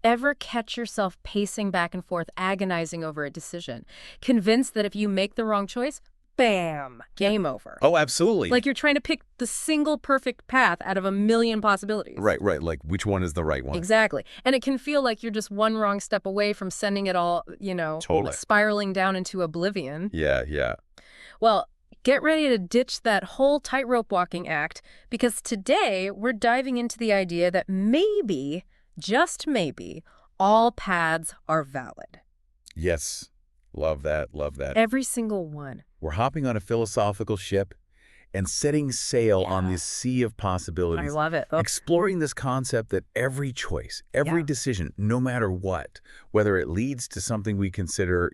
Ever catch yourself pacing back and forth, agonizing over a decision, convinced that if you make the wrong choice, bam, game over? Oh, absolutely. Like you're trying to pick the single perfect path out of a million possibilities. Right, right. Like, which one is the right one? Exactly. And it can feel like you're just one wrong step away from sending it all, Totally. spiraling down into oblivion. Yeah, yeah. Well, get ready to ditch that whole tightrope walking act, because today we're diving into the idea that maybe, just maybe, all paths are valid. Yes. Love that, love that. Every single one. We're hopping on a philosophical ship and setting sail on this sea of I possibilities, love it. Oh, exploring this concept that every choice, every Yeah. decision, no matter what, whether it leads to something we consider,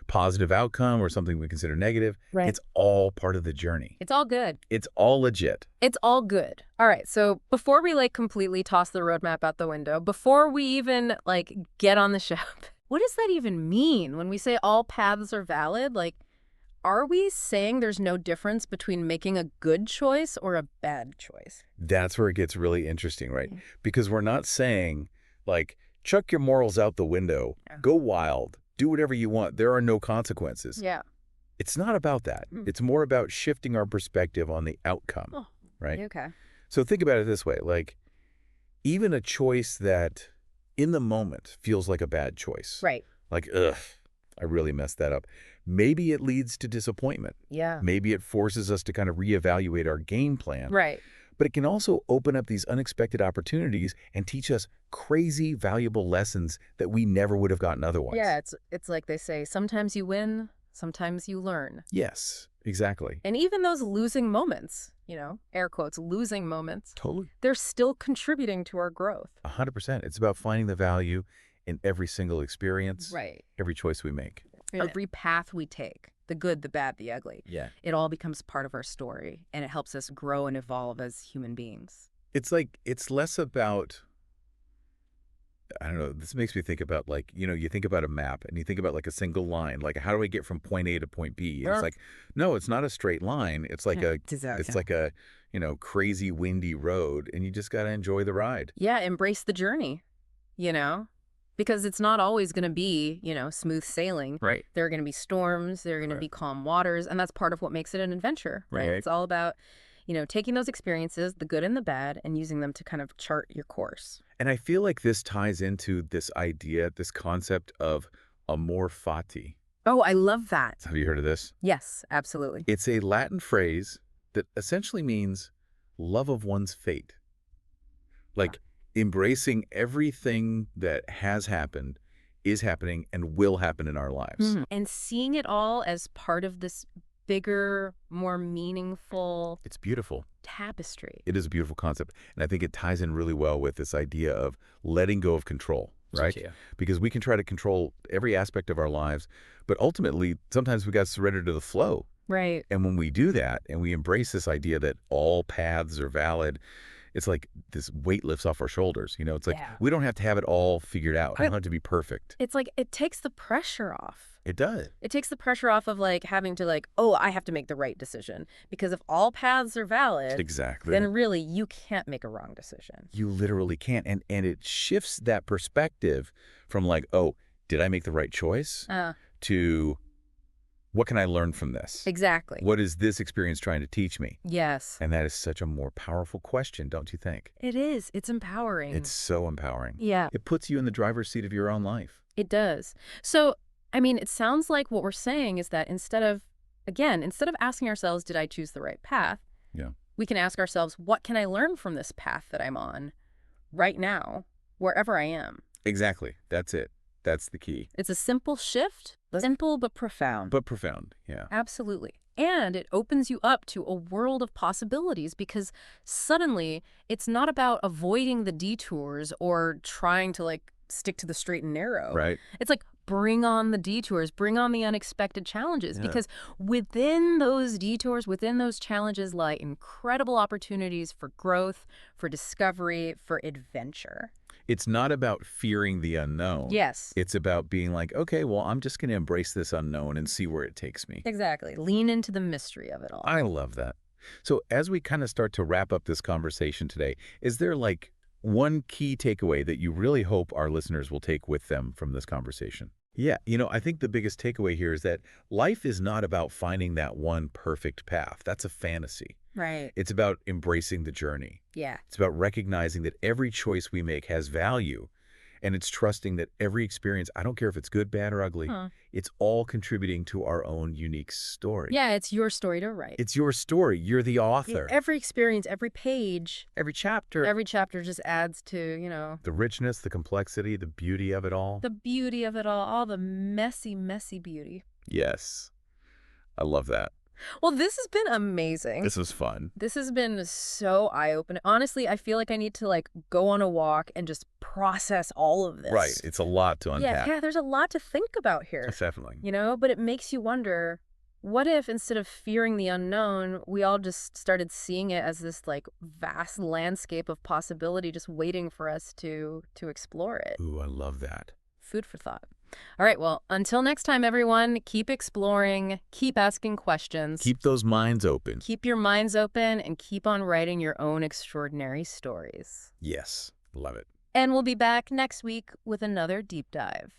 positive outcome or something we consider negative, right. it's all part of the journey. It's all good. It's all legit. It's all good. All right, so before we completely toss the roadmap out the window, before we even get on the ship, what does that even mean when we say all paths are valid? Are we saying there's no difference between making a good choice or a bad choice? That's where it gets really interesting, right? Mm. Because we're not saying, chuck your morals out the window, Yeah. go wild, do whatever you want, there are no consequences. Yeah. It's not about that. Mm. It's more about shifting our perspective on the outcome, Oh, right? okay. So think about it this way, even a choice that in the moment feels like a bad choice. Right. Ugh, I really messed that up. Maybe it leads to disappointment. Yeah. Maybe it forces us to kind of reevaluate our game plan. Right. But it can also open up these unexpected opportunities and teach us crazy, valuable lessons that we never would have gotten otherwise. Yeah, it's like they say, sometimes you win, sometimes you learn. Yes, exactly. And even those losing moments, air quotes, losing moments, Totally. they're still contributing to our growth. 100%. It's about finding the value in every single experience, Right. every choice we make. Every path we take, the good, the bad, the ugly, Yeah. it all becomes part of our story, and it helps us grow and evolve as human beings. It's less about, I don't know, this makes me think about you think about a map and you think about a single line, how do I get from point A to point B? And it's no, it's not a straight line. It's like a crazy windy road, and you just got to enjoy the ride. Yeah, embrace the journey, because it's not always going to be, smooth sailing. Right. There are going to be storms, there are going to be calm waters, and that's part of what makes it an adventure. Right. It's all about, taking those experiences, the good and the bad, and using them to kind of chart your course. And I feel like this ties into this idea, this concept of amor fati. Oh, I love that. Have you heard of this? Yes, absolutely. It's a Latin phrase that essentially means love of one's fate. Embracing everything that has happened, is happening, and will happen in our lives. And seeing it all as part of this bigger, more meaningful It's beautiful. tapestry. It is a beautiful concept. And I think it ties in really well with this idea of letting go of control, right? Yeah. Because we can try to control every aspect of our lives, but ultimately, sometimes we got to surrender to the flow. Right. And when we do that, and we embrace this idea that all paths are valid, it's like this weight lifts off our shoulders. It's like we don't have to have it all figured out. We don't have to be perfect. It's like it takes the pressure off. It does. It takes the pressure off of having to oh, I have to make the right decision. Because if all paths are valid, Exactly. then really you can't make a wrong decision. You literally can't. And it shifts that perspective from oh, did I make the right choice? To what can I learn from this? Exactly. What is this experience trying to teach me? Yes. And that is such a more powerful question, don't you think? It is. It's empowering. It's so empowering. Yeah, It puts you in the driver's seat of your own life. it does. So, it sounds like what we're saying is that instead of asking ourselves, did I choose the right path? Yeah. We can ask ourselves, what can I learn from this path that I'm on right now, wherever I am? Exactly. That's it. That's the key. It's a simple shift, simple but profound. But profound. Yeah. Absolutely. And it opens you up to a world of possibilities, because suddenly it's not about avoiding the detours or trying to stick to the straight and narrow. Right. It's bring on the detours, bring on the unexpected challenges, Yeah. because within those detours, within those challenges lie incredible opportunities for growth, for discovery, for adventure. It's not about fearing the unknown. Yes. It's about being okay, well, I'm just going to embrace this unknown and see where it takes me. Exactly. Lean into the mystery of it all. I love that. So as we kind of start to wrap up this conversation today, is there one key takeaway that you really hope our listeners will take with them from this conversation? Yeah, I think the biggest takeaway here is that life is not about finding that one perfect path. That's a fantasy. Right. It's about embracing the journey. Yeah. It's about recognizing that every choice we make has value, and it's trusting that every experience, I don't care if it's good, bad, or ugly, Huh. it's all contributing to our own unique story. Yeah, it's your story to write. It's your story. You're the author. Every experience, every page, Every chapter. every chapter just adds to, The richness, the complexity, the beauty of it all. the beauty of it all the messy, messy beauty. Yes. I love that. Well, this has been amazing. This was fun. This has been so eye-opening. Honestly, I feel like I need to go on a walk and just process all of this. Right. It's a lot to unpack. Yeah, there's a lot to think about here. Definitely. But it makes you wonder, what if instead of fearing the unknown, we all just started seeing it as this vast landscape of possibility just waiting for us to explore it? Ooh, I love that. Food for thought. All right, well, until next time, everyone, keep exploring, keep asking questions. Keep those minds open. Keep your minds open and keep on writing your own extraordinary stories. Yes. Love it. And we'll be back next week with another deep dive.